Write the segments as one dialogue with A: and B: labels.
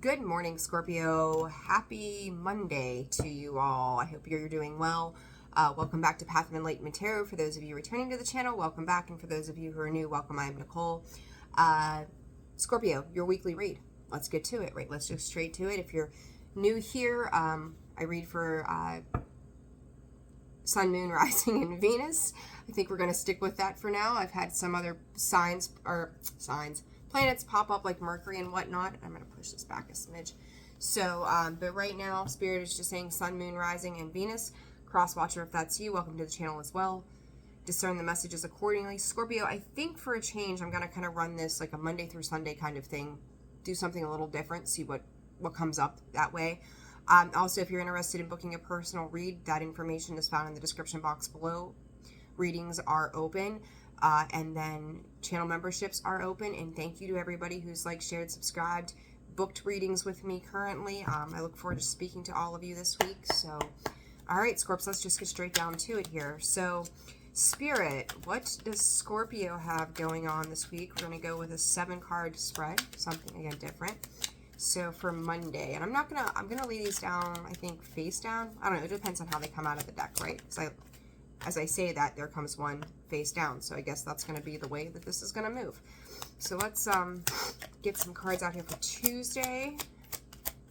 A: Good morning, Scorpio. Happy Monday to you all. I hope you're doing well. Welcome back to Path of Enlightenment Tarot. For those of you returning to the channel, welcome back. And for those of you who are new, welcome. I'm Nicole. Scorpio, your weekly read. Let's get to it, right? Let's just straight to it. If you're new here, I read for Sun, Moon, Rising, and Venus. I think we're going to stick with that for now. I've had some other planets pop up like Mercury and whatnot. I'm going to push this back a smidge. So, but right now, Spirit is just saying Sun, Moon, Rising, and Venus. Cross Watcher, if that's you, welcome to the channel as well. Discern the messages accordingly. Scorpio, I think for a change, I'm going to kind of run this like a Monday through Sunday kind of thing. Do something a little different, see what comes up that way. Also, if you're interested in booking a personal read, that information is found in the description box below. Readings are open. And then channel memberships are open, and thank you to everybody who's liked, shared, subscribed, booked readings with me currently. I look forward to speaking to all of you this week. So, all right, Scorps, let's just get straight down to it here. So, Spirit, what does Scorpio have going on this week? We're going to go with a 7-card spread, something again different. So for Monday, and I'm going to lay these down, I think face down. I don't know, it depends on how they come out of the deck, right? Because as I say that, there comes one face down. So I guess that's going to be the way that this is going to move. So let's get some cards out here for Tuesday.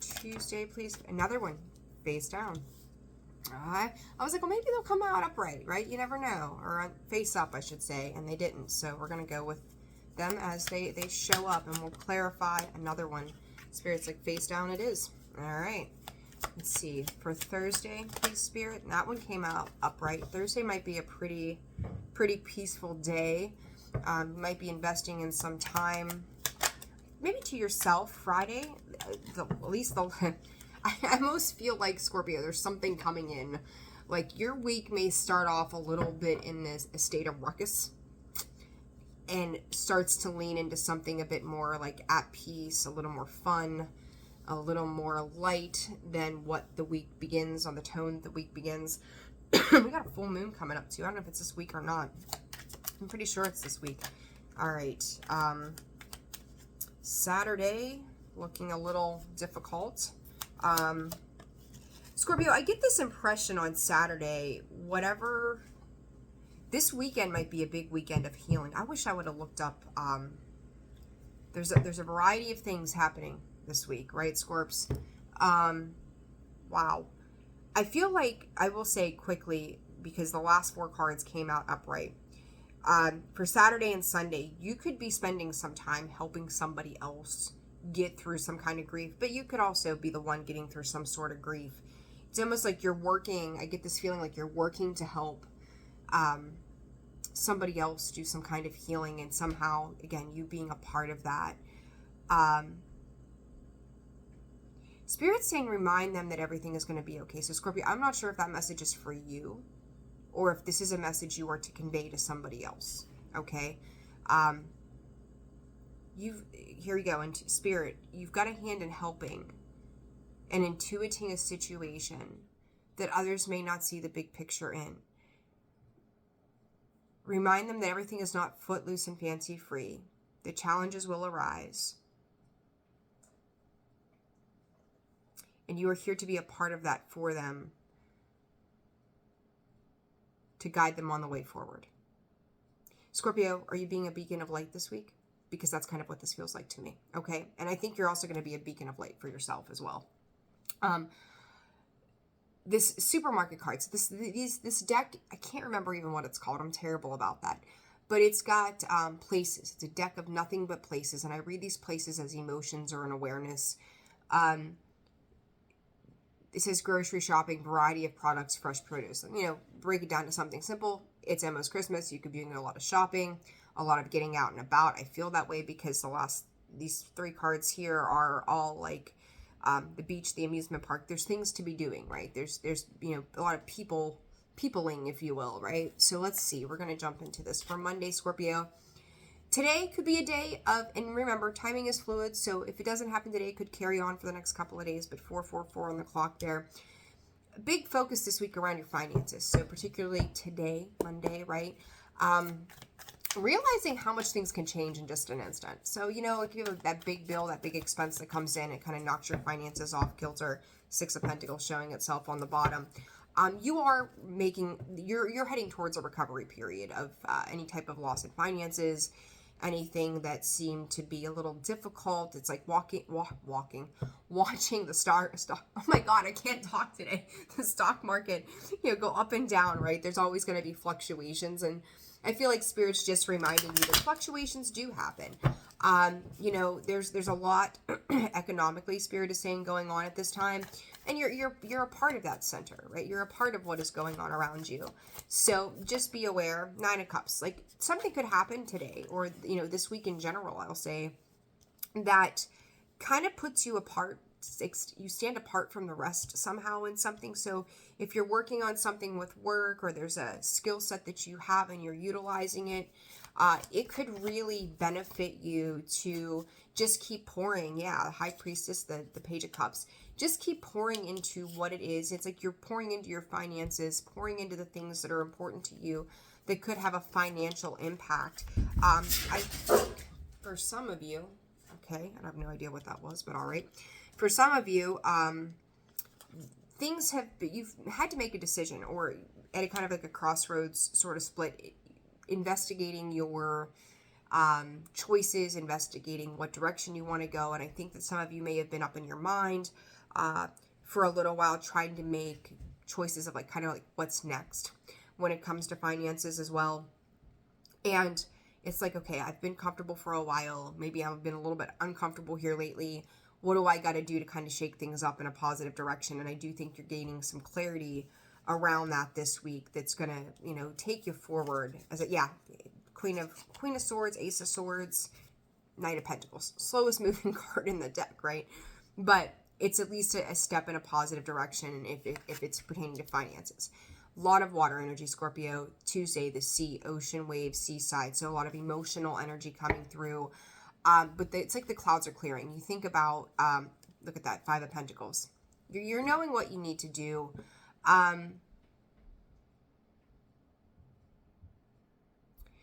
A: Tuesday, please. Another one face down. I was like, well, maybe they'll come out upright, right? You never know. Or face up, I should say. And they didn't. So we're going to go with them as they show up. And we'll clarify another one. Spirit's like face down it is. All right. Let's see, for Thursday, please, Spirit. And that one came out upright. Thursday might be a pretty peaceful day. You might be investing in some time, maybe to yourself. Friday, I almost feel like, Scorpio, there's something coming in. Like, your week may start off a little bit in a state of ruckus and starts to lean into something a bit more like at peace, a little more fun, a little more light than what the week begins, on the tone the week begins. We got a full moon coming up too. I don't know if it's this week or not. I'm pretty sure it's this week. All right. Saturday, looking a little difficult. Scorpio, I get this impression on Saturday, whatever, this weekend might be a big weekend of healing. I wish I would have looked up, there's a variety of things happening this week, right, Scorps? Wow. I feel like, I will say quickly, because the last 4 cards came out upright. For Saturday and Sunday, you could be spending some time helping somebody else get through some kind of grief, but you could also be the one getting through some sort of grief. It's almost like you're working, I get this feeling like you're working to help somebody else do some kind of healing, and somehow, again, you being a part of that. Spirit's saying remind them that everything is going to be okay. So Scorpio, I'm not sure if that message is for you or if this is a message you are to convey to somebody else. Okay. Here we go. And Spirit, you've got a hand in helping and intuiting a situation that others may not see the big picture in. Remind them that everything is not footloose and fancy free. The challenges will arise. And you are here to be a part of that for them, to guide them on the way forward. Scorpio, are you being a beacon of light this week? Because that's kind of what this feels like to me, okay? And I think you're also going to be a beacon of light for yourself as well. This supermarket cards, this deck, I can't remember even what it's called. I'm terrible about that. But it's got places. It's a deck of nothing but places. And I read these places as emotions or an awareness. It says grocery shopping, variety of products, fresh produce. You know, break it down to something simple. It's almost Christmas. You could be doing a lot of shopping, a lot of getting out and about. I feel that way because these 3 cards here are all like the beach, the amusement park. There's things to be doing, right? There's you know, a lot of peopling, if you will, right? So let's see. We're going to jump into this for Monday, Scorpio. Today could be a day of, and remember, timing is fluid, so if it doesn't happen today, it could carry on for the next couple of days, but 444 on the clock there. A big focus this week around your finances, so particularly today, Monday, right? realizing how much things can change in just an instant. So, you know, if you have that big bill, that big expense that comes in, it kind of knocks your finances off kilter. Six of Pentacles showing itself on the bottom. You are you're heading towards a recovery period of any type of loss in finances, anything that seemed to be a little difficult. It's like watching the oh my God, I can't talk today. The stock market, you know, go up and down, right? There's always going to be fluctuations, and I feel like Spirit's just reminding you that fluctuations do happen. You know, there's a lot economically, Spirit is saying, going on at this time, and you're a part of that center, right? You're a part of what is going on around you. So just be aware. Nine of Cups, like something could happen today, or you know, this week in general, I'll say, that kind of puts you apart. You stand apart from the rest somehow in something. So if you're working on something with work, or there's a skill set that you have and you're utilizing it, it could really benefit you to just keep pouring. Yeah, the High Priestess, the Page of Cups, just keep pouring into what it is. It's like you're pouring into your finances, pouring into the things that are important to you that could have a financial impact. I think for some of you, okay, I have no idea what that was, but all right. For some of you, you've had to make a decision, or at a kind of like a crossroads sort of split, investigating your choices, investigating what direction you want to go. And I think that some of you may have been up in your mind for a little while, trying to make choices of like kind of like what's next when it comes to finances as well. And it's like, okay, I've been comfortable for a while. Maybe I've been a little bit uncomfortable here lately. What do I got to do to kind of shake things up in a positive direction? And I do think you're gaining some clarity around that this week. That's going to, you know, take you forward. Queen of Swords, Ace of Swords, Knight of Pentacles, slowest moving card in the deck, right? But it's at least a step in a positive direction if it's pertaining to finances. A lot of water energy, Scorpio. Tuesday, the sea, ocean, waves, seaside. So a lot of emotional energy coming through. But it's like the clouds are clearing. You think about, look at that, Five of Pentacles. You're knowing what you need to do.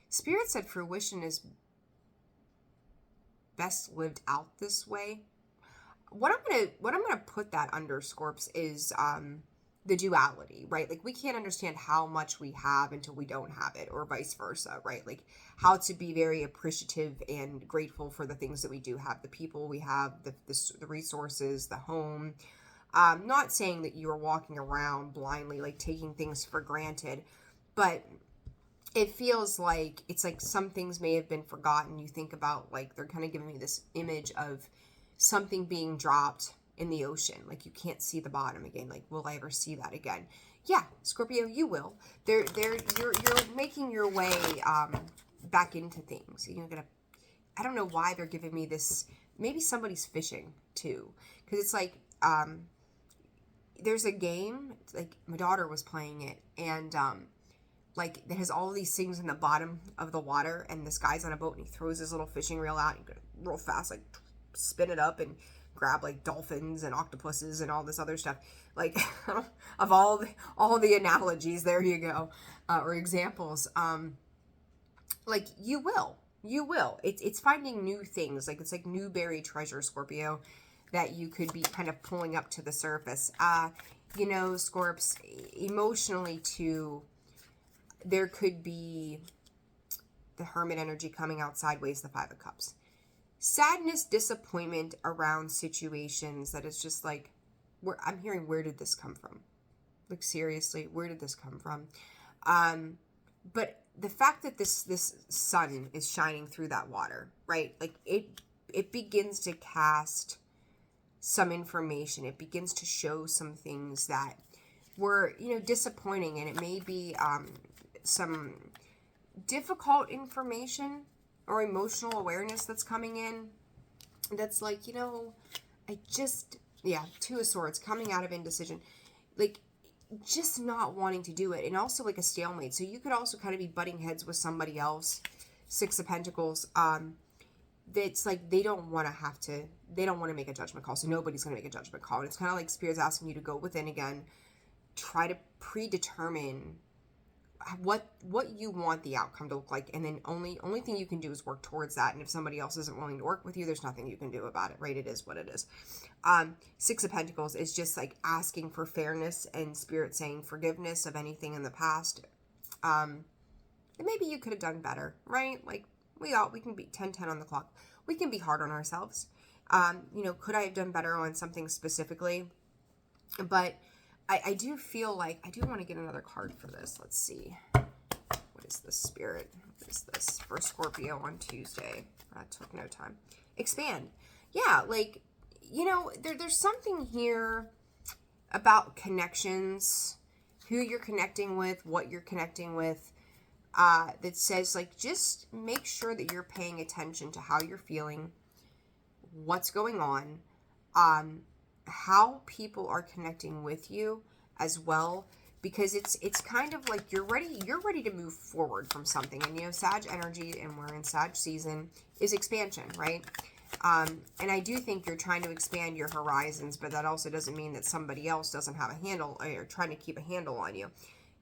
A: Spirit said fruition is best lived out this way. What I'm gonna put that under, Scorps, is the duality, right? Like, we can't understand how much we have until we don't have it, or vice versa, right? Like, how to be very appreciative and grateful for the things that we do have, the people we have, the resources, the home. Not saying that you are walking around blindly, like taking things for granted, but it feels like it's like some things may have been forgotten. You think about, like, they're kind of giving me this image of something being dropped in the ocean, like you can't see the bottom again. Like, will I ever see that again? Yeah, Scorpio, you will. You're making your way back into things. You're gonna, I don't know why they're giving me this. Maybe somebody's fishing too, because it's like there's a game. It's like my daughter was playing it, and like it has all these things in the bottom of the water, and this guy's on a boat and he throws his little fishing reel out and real fast, like spin it up and grab like dolphins and octopuses and all this other stuff. Like, of all the analogies, there you go, or examples. Like, you will. It's finding new things. Like, it's like new buried treasure, Scorpio, that you could be kind of pulling up to the surface. You know, Scorps, emotionally too, there could be the Hermit energy coming out sideways, the Five of Cups. Sadness, disappointment around situations that is just like, I'm hearing, where did this come from? Like, seriously, where did this come from? But the fact that this sun is shining through that water, right? Like, it begins to cast some information. It begins to show some things that were, you know, disappointing, and it may be some difficult information or emotional awareness that's coming in, that's like, you know, Two of Swords, coming out of indecision, like just not wanting to do it, and also like a stalemate. So you could also kind of be butting heads with somebody else. Six of Pentacles, that's like they don't want to make a judgment call, so nobody's going to make a judgment call. And it's kind of like Spirit's asking you to go within again, try to predetermine what you want the outcome to look like, and then only thing you can do is work towards that. And if somebody else isn't willing to work with you, there's nothing you can do about it, right? It is what it is. Six of Pentacles is just like asking for fairness and Spirit saying forgiveness of anything in the past that maybe you could have done better, right? Like we can be 10-10 on the clock. We can be hard on ourselves. Could I have done better on something specifically? But I do feel like I do want to get another card for this. Let's see. What is this, Spirit? What is this for Scorpio on Tuesday? That took no time. Expand. Yeah, like, there's something here about connections, who you're connecting with, what you're connecting with, that says, like, just make sure that you're paying attention to how you're feeling, what's going on, how people are connecting with you as well, because it's kind of like you're ready to move forward from something. And Sag energy, and we're in Sag season, is expansion, right? And I do think you're trying to expand your horizons, but that also doesn't mean that somebody else doesn't have a handle or trying to keep a handle on you.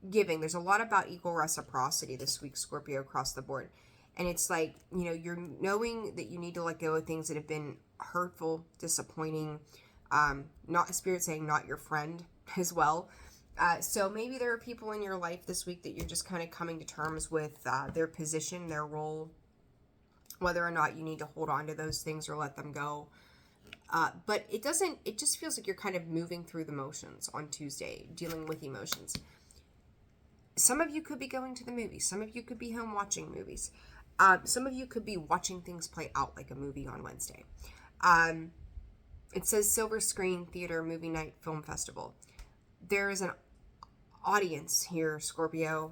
A: Giving, there's a lot about equal reciprocity this week, Scorpio, across the board. And it's like, you're knowing that you need to let go of things that have been hurtful, disappointing, not Spirit saying not your friend as well. So maybe there are people in your life this week that you're just kind of coming to terms with their position, their role, whether or not you need to hold on to those things or let them go. But it just feels like you're kind of moving through the motions on Tuesday, dealing with emotions. Some of you could be going to the movies. Some of you could be home watching movies. Some of you could be watching things play out like a movie on Wednesday. It says Silver Screen Theater Movie Night Film Festival. There is an audience here, Scorpio,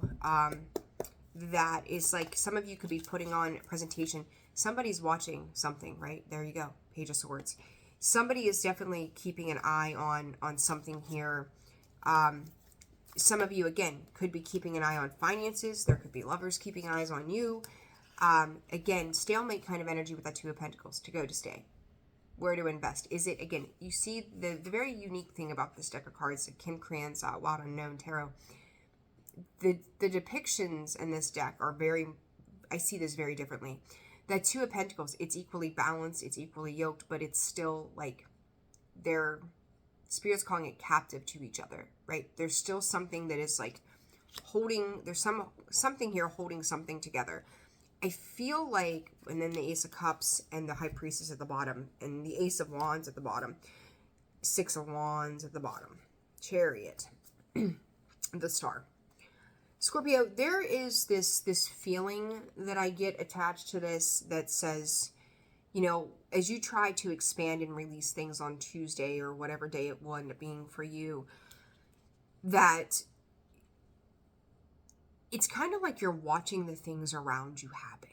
A: that is like, some of you could be putting on a presentation. Somebody's watching something, right? There you go. Page of Swords. Somebody is definitely keeping an eye on something here. Some of you, again, could be keeping an eye on finances. There could be lovers keeping eyes on you. Again, stalemate kind of energy with that Two of Pentacles. To go, to stay. Where to invest. Is it, again, you see the very unique thing about this deck of cards, Kim Cran's Wild Unknown Tarot. The depictions in this deck are I see this very differently. That Two of Pentacles, it's equally balanced, it's equally yoked, but it's still like Spirit's calling it captive to each other, right? There's still something that is like there's something here holding something together. I feel like, and then the Ace of Cups and the High Priestess at the bottom, and the Ace of Wands at the bottom, Six of Wands at the bottom, Chariot, the Star. Scorpio, there is this feeling that I get attached to this that says, as you try to expand and release things on Tuesday or whatever day it will end up being for you, that it's kind of like you're watching the things around you happen.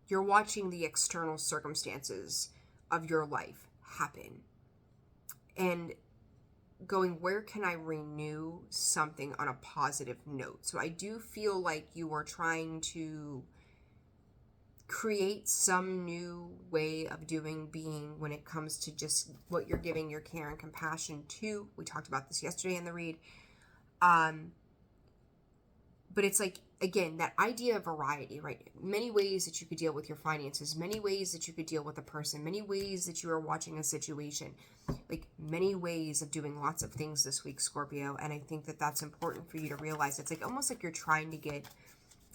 A: You're watching the external circumstances of your life happen. And going, where can I renew something on a positive note? So I do feel like you are trying to create some new way of being when it comes to just what you're giving your care and compassion to. We talked about this yesterday in the read. But it's like, again, that idea of variety, right? Many ways that you could deal with your finances, many ways that you could deal with a person, many ways that you are watching a situation, like many ways of doing lots of things this week, Scorpio. And I think that that's important for you to realize. It's like almost like you're trying to get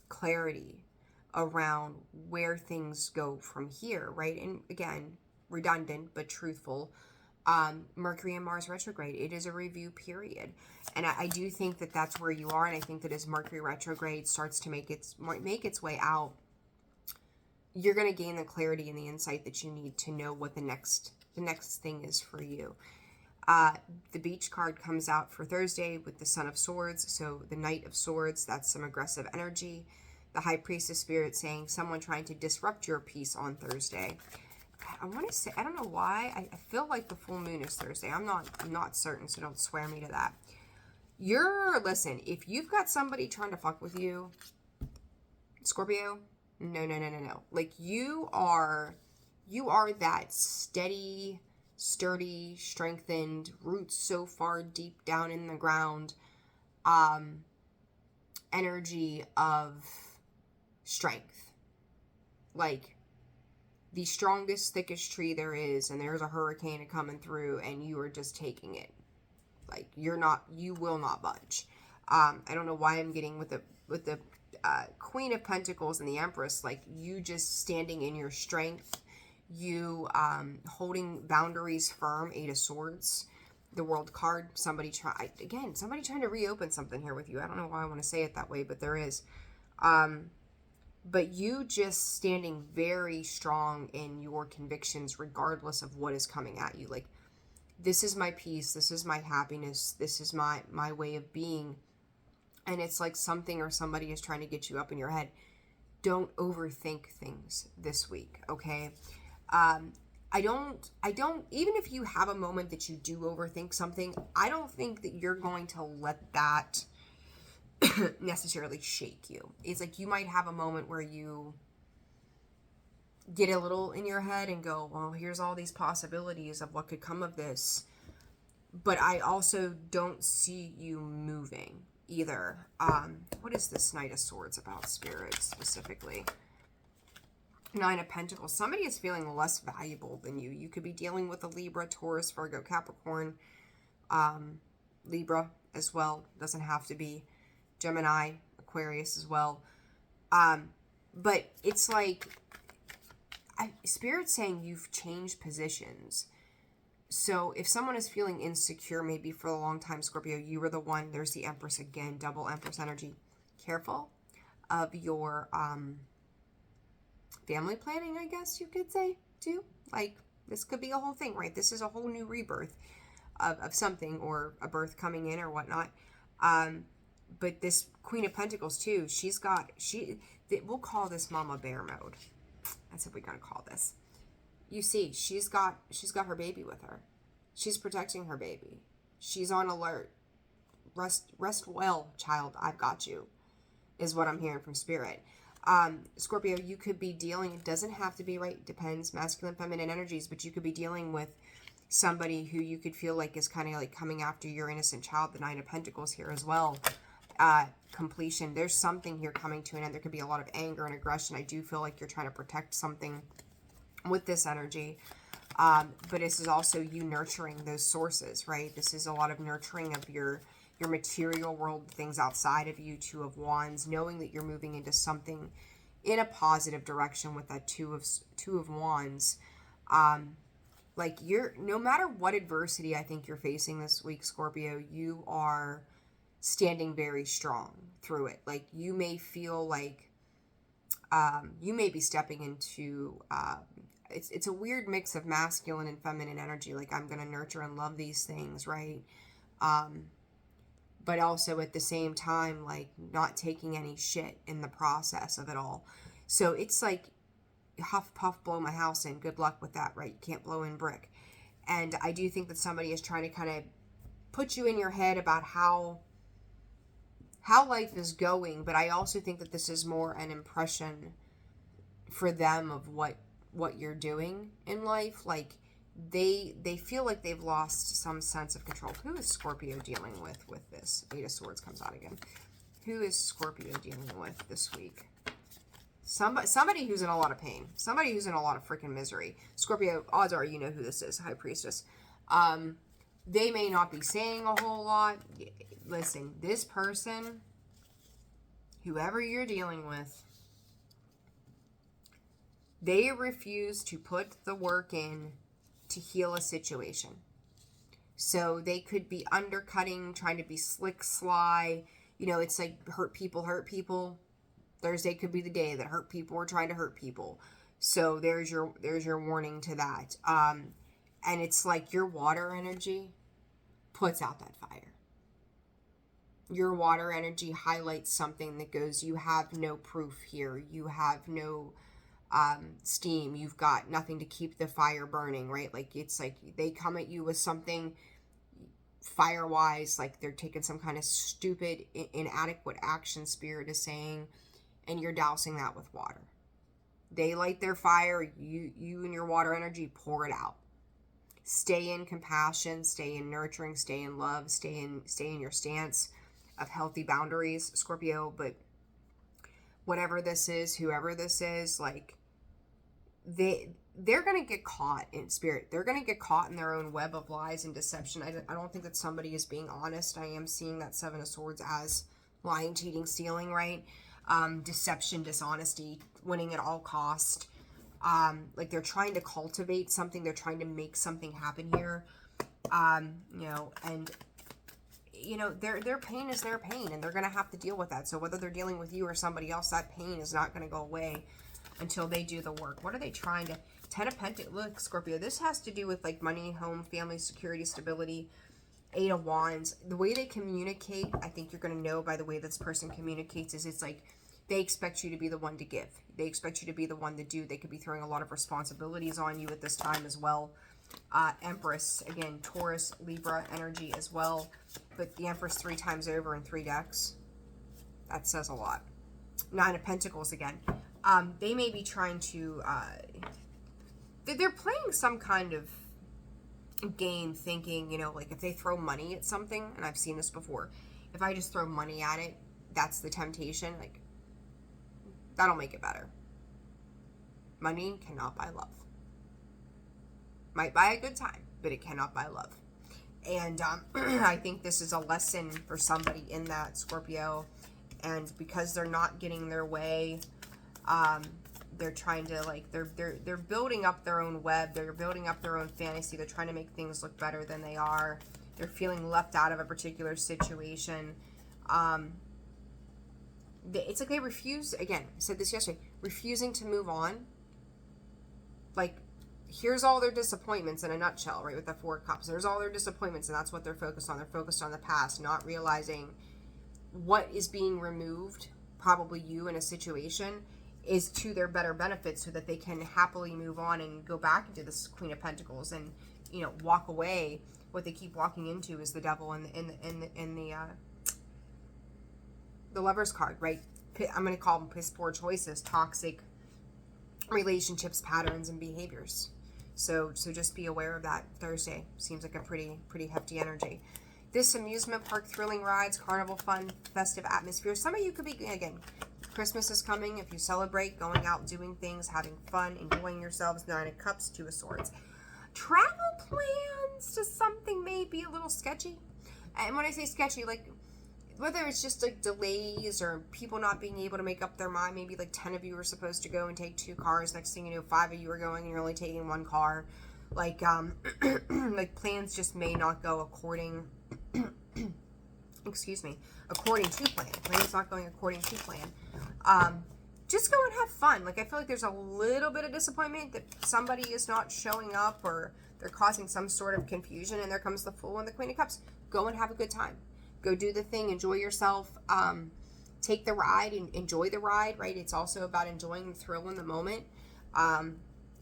A: clarity around where things go from here, right? And again, redundant, but truthful. Mercury and Mars retrograde, it is a review period, and I do think that that's where you are. And I think that as Mercury retrograde starts to make its way out, you're going to gain the clarity and the insight that you need to know what the next thing is for you. The Beach card comes out for Thursday with the Son of Swords, so the Knight of Swords, that's some aggressive energy. The High Priestess Spirit saying someone trying to disrupt your peace on Thursday. I want to say, I don't know why, I feel like the full moon is Thursday. I'm not certain, so don't swear me to that. Listen, if you've got somebody trying to fuck with you, Scorpio, no. Like, you are that steady, sturdy, strengthened, roots so far deep down in the ground, energy of strength. Like the strongest, thickest tree there is, and there's a hurricane coming through, and you are just taking it. Like you will not budge. I don't know why I'm getting with the Queen of Pentacles and the Empress, like you just standing in your strength, you holding boundaries firm. 8 of Swords, the World card, somebody trying to reopen something here with you. I don't know why I want to say it that way, but there is. But you just standing very strong in your convictions regardless of what is coming at you. Like, this is my peace, this is my happiness, this is my way of being. And it's like something or somebody is trying to get you up in your head. Don't overthink things this week, okay? I don't, even if you have a moment that you do overthink something, I don't think that you're going to let that necessarily shake you. It's like you might have a moment where you get a little in your head and go, well, here's all these possibilities of what could come of this. But I also don't see you moving either. What is this Knight of Swords about, Spirit, specifically? 9 of Pentacles. Somebody is feeling less valuable than you. You could be dealing with a Libra, Taurus, Virgo, Capricorn, Libra as well. Doesn't have to be. Gemini, Aquarius as well. But it's like, Spirit's saying you've changed positions. So if someone is feeling insecure, maybe for a long time, Scorpio, you were the one. There's the Empress again, double Empress energy. Careful of your family planning, I guess you could say, too. Like, this could be a whole thing, right? This is a whole new rebirth of something, or a birth coming in or whatnot. But this Queen of Pentacles, too, we'll call this Mama Bear mode. That's what we're going to call this. You see, she's got her baby with her. She's protecting her baby. She's on alert. Rest well, child. I've got you, is what I'm hearing from Spirit. Scorpio, you could be dealing, it doesn't have to be, right? Depends, masculine, feminine energies, but you could be dealing with somebody who you could feel like is kind of like coming after your innocent child. The 9 of Pentacles here as well. Completion. There's something here coming to an end. There could be a lot of anger and aggression. I do feel like you're trying to protect something with this energy. But this is also you nurturing those sources, right? This is a lot of nurturing of your material world, things outside of you. 2 of Wands, knowing that you're moving into something in a positive direction with that two of Wands. Like, no matter what adversity I think you're facing this week, Scorpio, you are standing very strong through it. Like, you may feel like you may be stepping into it's a weird mix of masculine and feminine energy. Like, I'm going to nurture and love these things, right? But also at the same time, like, not taking any shit in the process of it all. So it's like, huff puff, blow my house in. Good luck with that, right? You can't blow in brick. And I do think that somebody is trying to kind of put you in your head about how life is going, but I also think that this is more an impression for them of what you're doing in life. Like, they feel like they've lost some sense of control. Who is Scorpio dealing with this? 8 of Swords comes out again. Who is Scorpio dealing with this week? Somebody who's in a lot of pain. Somebody who's in a lot of freaking misery. Scorpio, odds are you know who this is. High Priestess. They may not be saying a whole lot. Listen, this person, whoever you're dealing with, they refuse to put the work in to heal a situation. So they could be undercutting, trying to be slick, sly. You know, it's like hurt people hurt people. Thursday could be the day that hurt people are trying to hurt people. So there's your warning to that. And it's like your water energy puts out that fire. Your water energy highlights something that goes, you have no proof here. You have no steam. You've got nothing to keep the fire burning, right? Like, it's like they come at you with something fire-wise, like they're taking some kind of stupid, inadequate action, Spirit is saying, and you're dousing that with water. They light their fire, you and your water energy pour it out. Stay in compassion, stay in nurturing, stay in love, stay in your stance. of healthy boundaries, Scorpio. But whatever this is, whoever this is, like, they're going to get caught in spirit. They're going to get caught in their own web of lies and deception. I don't think that somebody is being honest. I am seeing that Seven of Swords as lying, cheating, stealing, right? Deception, dishonesty, winning at all cost. Like, they're trying to cultivate something. They're trying to make something happen here. You know, and, you know, their pain is their pain, and they're going to have to deal with that. So whether they're dealing with you or somebody else, that pain is not going to go away until they do the work. What are they trying to... 10 of Pentacles. Look, Scorpio, this has to do with, like, money, home, family, security, stability. 8 of Wands. The way they communicate, I think you're going to know by the way this person communicates, is it's like they expect you to be the one to give. They expect you to be the one to do. They could be throwing a lot of responsibilities on you at this time as well. Empress, again, Taurus, Libra energy as well. But the Empress 3 times over in 3 decks. That says a lot. 9 of Pentacles again. They may be trying to... they're playing some kind of game, thinking, you know, like, if they throw money at something, and I've seen this before, if I just throw money at it, that's the temptation. Like, that'll make it better. Money cannot buy love. Might buy a good time, but it cannot buy love. And I think this is a lesson for somebody in that, Scorpio. And because they're not getting their way, they're trying to, like, they're building up their own web. They're building up their own fantasy. They're trying to make things look better than they are. They're feeling left out of a particular situation. It's like they refuse, again, I said this yesterday, refusing to move on. Like, here's all their disappointments in a nutshell, right, with the 4 of Cups. There's all their disappointments, and that's what they're focused on. They're focused on the past, not realizing what is being removed, probably you in a situation, is to their better benefit, so that they can happily move on and go back into this Queen of Pentacles and, you know, walk away. What they keep walking into is the Devil and the Lover's card, right? I'm going to call them piss poor choices, toxic relationships, patterns, and behaviors. So just be aware of that. Thursday seems like a pretty hefty energy. This amusement park, thrilling rides, carnival fun, festive atmosphere. Some of you could be, again, Christmas is coming. If you celebrate, going out, doing things, having fun, enjoying yourselves. 9 of Cups, 2 of Swords. Travel plans to something may be a little sketchy. And when I say sketchy, like, whether it's just like delays or people not being able to make up their mind, maybe like 10 of you are supposed to go and take 2 cars. Next thing you know, 5 of you are going and you're only taking 1 car. Like, like, plans just may not go according, excuse me, according to plan. Plan's not going according to plan. Just go and have fun. Like, I feel like there's a little bit of disappointment that somebody is not showing up, or they're causing some sort of confusion, and there comes the Fool and the Queen of Cups. Go and have a good time. Go do the thing. Enjoy yourself. Take the ride and enjoy the ride, right? It's also about enjoying the thrill in the moment.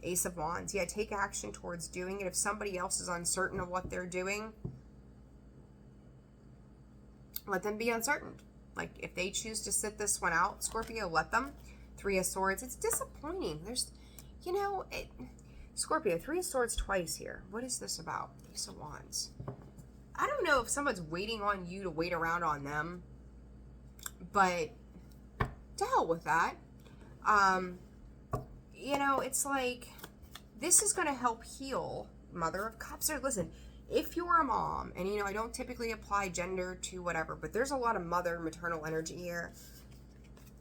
A: Ace of Wands. Yeah, take action towards doing it. If somebody else is uncertain of what they're doing, let them be uncertain. Like, if they choose to sit this one out, Scorpio, let them. 3 of Swords. It's disappointing. There's, you know, Scorpio, 3 of Swords twice here. What is this about? Ace of Wands. I don't know if someone's waiting on you to wait around on them, but to hell with that. You know, it's like, this is going to help heal Mother of Cups. Or listen, if you're a mom, and, you know, I don't typically apply gender to whatever, but there's a lot of mother, maternal energy here.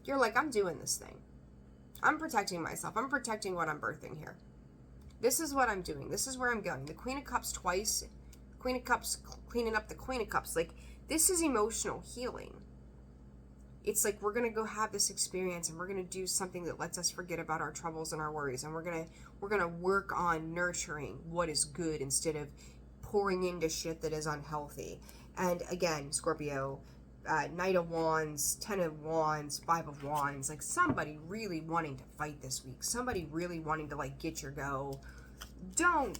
A: You're like, I'm doing this thing. I'm protecting myself. I'm protecting what I'm birthing here. This is what I'm doing. This is where I'm going. The Queen of Cups twice. Queen of Cups, cleaning up the Queen of Cups. Like, this is emotional healing. It's like, we're going to go have this experience, and we're going to do something that lets us forget about our troubles and our worries. And we're going to work on nurturing what is good instead of pouring into shit that is unhealthy. And again, Scorpio, Knight of Wands, 10 of Wands, 5 of Wands, like, somebody really wanting to fight this week. Somebody really wanting to, like, get your go. Don't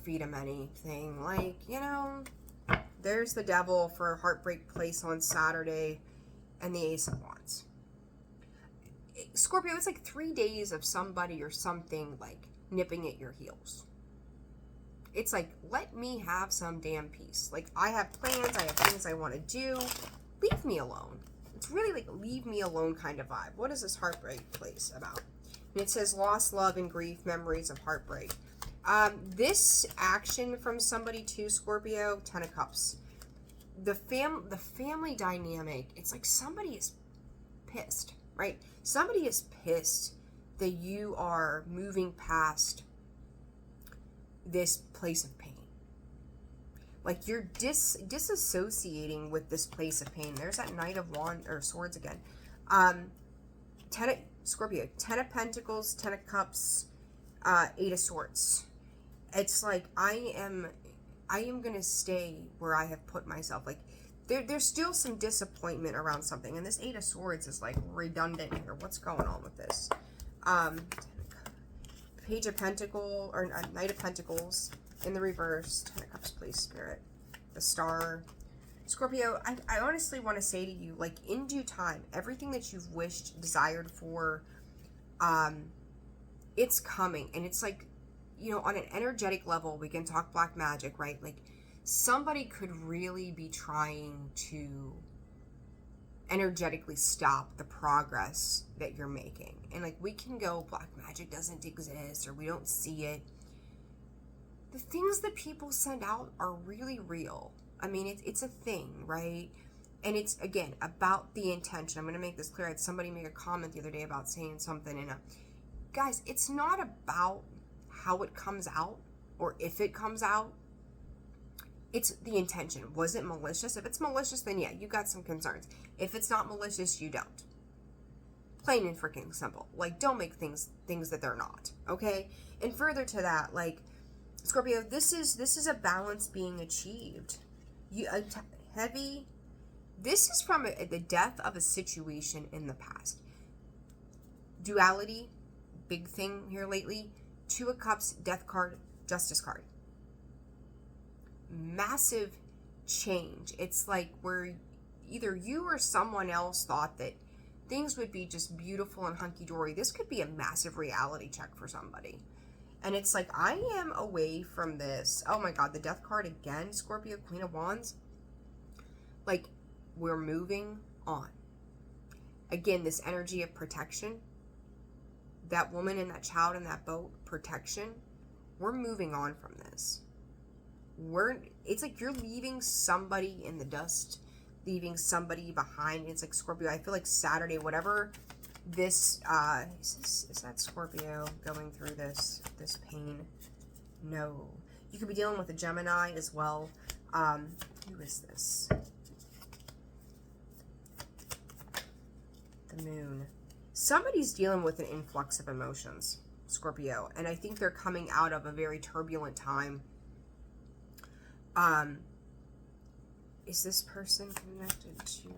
A: feed them anything. Like, you know, there's the Devil for Heartbreak Place on Saturday, and the Ace of Wands. Scorpio, it's like 3 days of somebody or something, like, nipping at your heels. it's like, let me have some damn peace. Like, I have plans, I have things I want to do. Leave me alone. It's really like leave me alone kind of vibe. What is this heartbreak place about? And it says loss, love, and grief, memories of heartbreak. This action from somebody to Scorpio, 10 of Cups. The family dynamic, it's like somebody is pissed, right? Somebody is pissed that you are moving past this place of pain. Like you're disassociating with this place of pain. There's that Knight of Swords again. Scorpio, 10 of Pentacles, 10 of Cups, 8 of Swords. It's like I am gonna stay where I have put myself. Like there's still some disappointment around something, and this 8 of Swords is like redundant here. What's going on with this? Page of Pentacles, or Knight of Pentacles in the reverse. 10 of Cups, please, Spirit. The Star. Scorpio, I honestly want to say to you, like, in due time, everything that you've wished, desired for, it's coming. And it's like, you know, on an energetic level, we can talk black magic, right? Like, somebody could really be trying to energetically stop the progress that you're making. And, like, we can go, black magic doesn't exist, or we don't see it. The things that people send out are really real. I mean, it's a thing, right? And it's, again, about the intention. I'm going to make this clear. I had somebody make a comment the other day about saying something. And guys, it's not about how it comes out or if it comes out. It's the intention. Was it malicious? If it's malicious, then yeah, you got some concerns. If it's not malicious, you don't. Plain and freaking simple. Like, don't make things that they're not, okay? And further to that, like, Scorpio, this is a balance being achieved. This is from the death of a situation in the past. Duality, big thing here lately. 2 of Cups, Death card, Justice card. Massive change. It's like where either you or someone else thought that things would be just beautiful and hunky-dory. This could be a massive reality check for somebody. And it's like, I am away from this. Oh my God, the Death card again, Scorpio, Queen of Wands. Like, we're moving on. Again, this energy of protection. That woman and that child in that boat, protection. We're moving on from this. It's like you're leaving somebody in the dust, leaving somebody behind. It's like, Scorpio, I feel like Saturday, whatever this, is that Scorpio going through this pain? No. You could be dealing with a Gemini as well. Who is this? The Moon. Somebody's dealing with an influx of emotions, Scorpio, and I think they're coming out of a very turbulent time. Is this person connected to...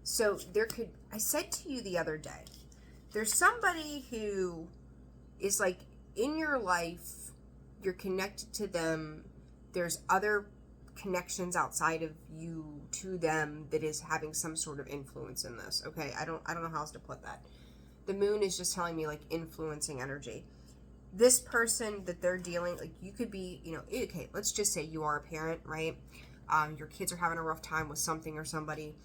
A: So I said to you the other day, there's somebody who is like in your life, you're connected to them. There's other connections outside of you to them that is having some sort of influence in this. Okay. I don't know how else to put that. The Moon is just telling me like influencing energy. This person that they're dealing, like you could be, you know, okay, let's just say you are a parent, right? Your kids are having a rough time with something or somebody.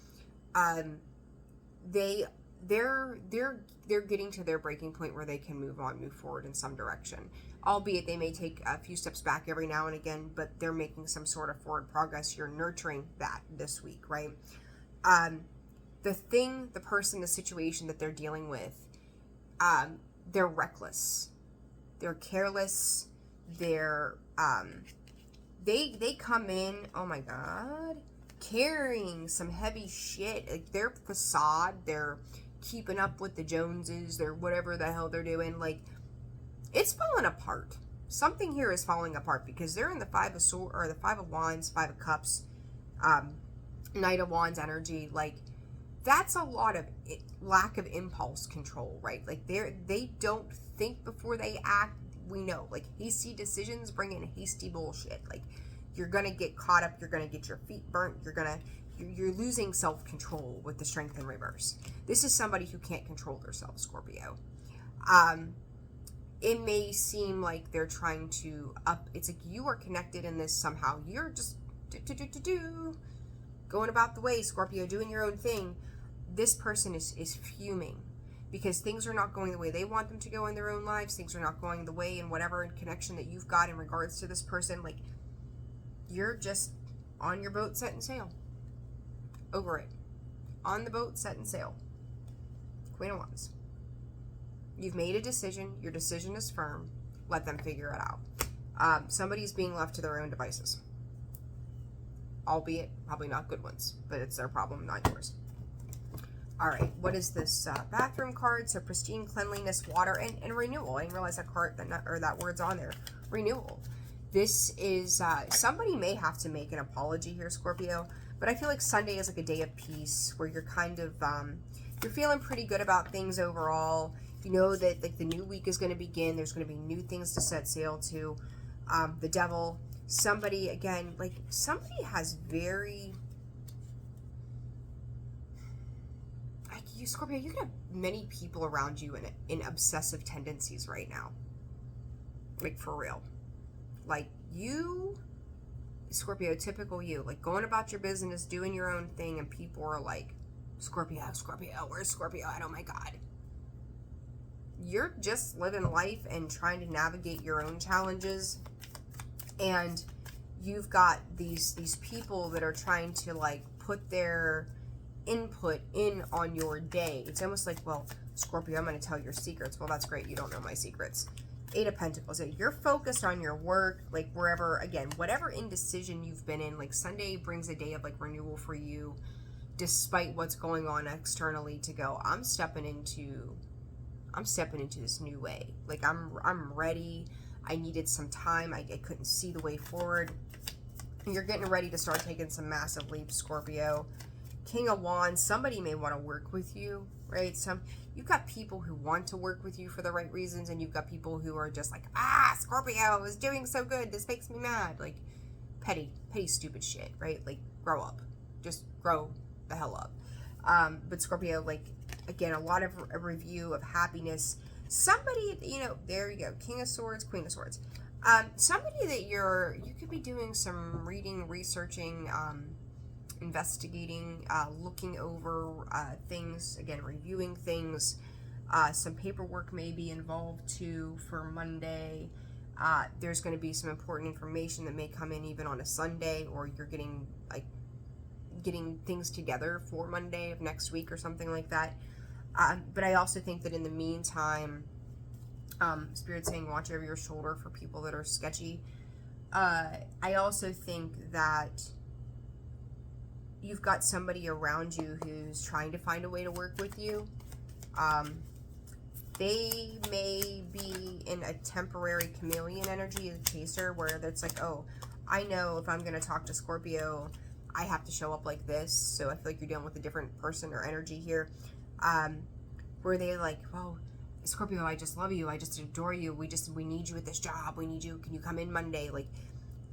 A: They're getting to their breaking point where they can move forward in some direction. Albeit they may take a few steps back every now and again, but they're making some sort of forward progress. You're nurturing that this week, right? The person, the situation that they're dealing with, they're reckless. They're careless. They're, they come in, oh my God, carrying some heavy shit. Like their facade, they're keeping up with the Joneses, they're whatever the hell they're doing. Like, it's falling apart. Something here is falling apart because they're in the 5 of Swords, or the 5 of Wands, 5 of Cups, Knight of Wands energy. Like, that's a lot of lack of impulse control, right? Like, they don't think before they act. We know, like, hasty decisions bring in hasty bullshit. Like, you're gonna get caught up. You're gonna get your feet burnt. You're losing self-control with the Strength in reverse. This is somebody who can't control themselves, Scorpio. it may seem like they're trying to up. It's like you are connected in this somehow. You're just going about the way, Scorpio, doing your own thing. This person is fuming because things are not going the way they want them to go in their own lives. Things are not going the way in whatever connection that you've got in regards to this person. Like, you're just on your boat setting sail. Over it. On the boat setting sail. Queen of Wands. You've made a decision. Your decision is firm. Let them figure it out. Somebody's being left to their own devices. Albeit probably not good ones, but it's their problem, not yours. All right, what is this bathroom card? So pristine, cleanliness, water, and renewal. I didn't realize that card that word's on there. Renewal. This is somebody may have to make an apology here, Scorpio. But I feel like Sunday is like a day of peace where you're kind of you're feeling pretty good about things overall. You know that like the new week is going to begin. There's going to be new things to set sail to. The devil. Somebody, again, like somebody has very, like you, Scorpio, you have many people around you in obsessive tendencies right now. Like for real. Like you, Scorpio, typical you, like going about your business, doing your own thing, and people are like, Scorpio, Scorpio, where's Scorpio at? Oh my God. You're just living life and trying to navigate your own challenges. And you've got these people that are trying to like put their input in on your day. It's almost like, well, Scorpio, I'm going to tell your secrets. Well, that's great. You don't know my secrets. Eight of Pentacles. So you're focused on your work, like wherever, again, whatever indecision you've been in. Like Sunday brings a day of like renewal for you, despite what's going on externally. To go, I'm stepping into this new way. Like I'm ready. I needed some time. I couldn't see the way forward. You're getting ready to start taking some massive leaps, Scorpio. King of Wands. Somebody may want to work with you, right? You've got people who want to work with you for the right reasons, and you've got people who are just like, Scorpio is doing so good. This makes me mad. Like petty, stupid shit, right? Like grow up. Just grow the hell up. But Scorpio, like, again, a lot of a review of happiness. Somebody, there you go. King of Swords, Queen of Swords. Somebody that you could be doing some reading, researching, investigating, looking over things, again, reviewing things. Some paperwork may be involved too for Monday. There's going to be some important information that may come in even on a Sunday, or you're getting things together for Monday of next week or something like that. But I also think that in the meantime, Spirit's saying watch over your shoulder for people that are sketchy. I also think that you've got somebody around you who's trying to find a way to work with you. They may be in a temporary chameleon energy, a chaser, where it's like, oh, I know if I'm going to talk to Scorpio, I have to show up like this. So I feel like you're dealing with a different person or energy here. Where they like, well, Scorpio, I just love you. I just adore you. We need you at this job. We need you. Can you come in Monday? Like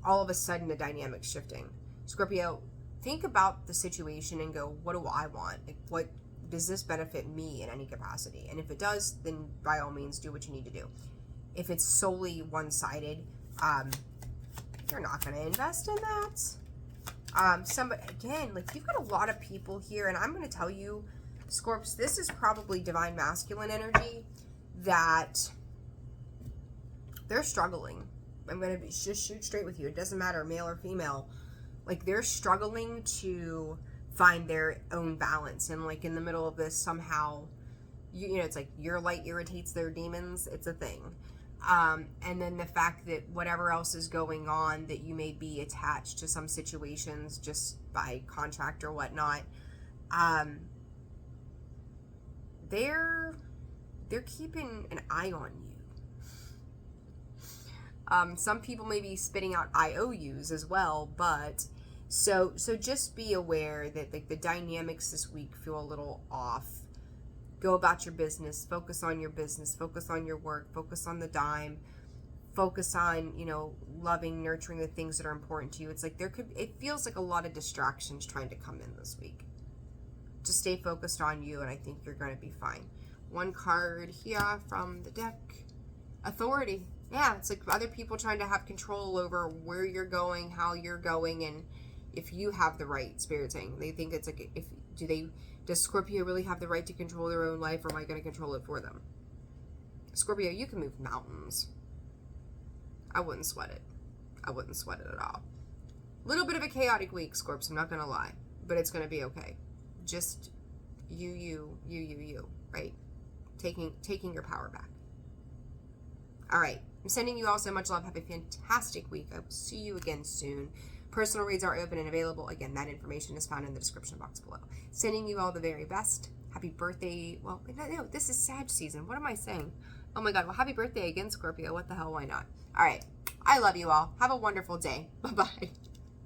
A: all of a sudden the dynamic's shifting. Scorpio, think about the situation and go, what do I want? Like, what does this benefit me in any capacity? And if it does, then by all means do what you need to do. If it's solely one-sided, you're not going to invest in that. Somebody, again, like you've got a lot of people here, and I'm going to tell you, Scorps, this is probably divine masculine energy that they're struggling. I'm going to just shoot straight with you. It doesn't matter, male or female. Like they're struggling to find their own balance. And like in the middle of this, somehow, you know, it's like your light irritates their demons. It's a thing. And then the fact that whatever else is going on, that you may be attached to some situations just by contract or whatnot. They're keeping an eye on you. Some people may be spitting out IOUs as well, but so just be aware that like the dynamics this week feel a little off. Go about your business, focus on your business, focus on your work, focus on the dime, focus on, you know, loving, nurturing the things that are important to you. It's like it feels like a lot of distractions trying to come in this week. Just stay focused on you, and I think you're going to be fine. One card here from the deck. Authority. Yeah, it's like other people trying to have control over where you're going, how you're going, and if you have the right. Spirit saying they think it's like, does Scorpio really have the right to control their own life, or am I going to control it for them? Scorpio, you can move mountains. I wouldn't sweat it. I wouldn't sweat it at all. A little bit of a chaotic week, Scorps, I'm not going to lie, but it's going to be okay. Just you, right? Taking your power back. All right. I'm sending you all so much love. Have a fantastic week. I will see you again soon. Personal reads are open and available. Again, that information is found in the description box below. Sending you all the very best. Happy birthday. Well, no, this is Sag season. What am I saying? Oh my God. Well, happy birthday again, Scorpio. What the hell? Why not? All right. I love you all. Have a wonderful day. Bye-bye.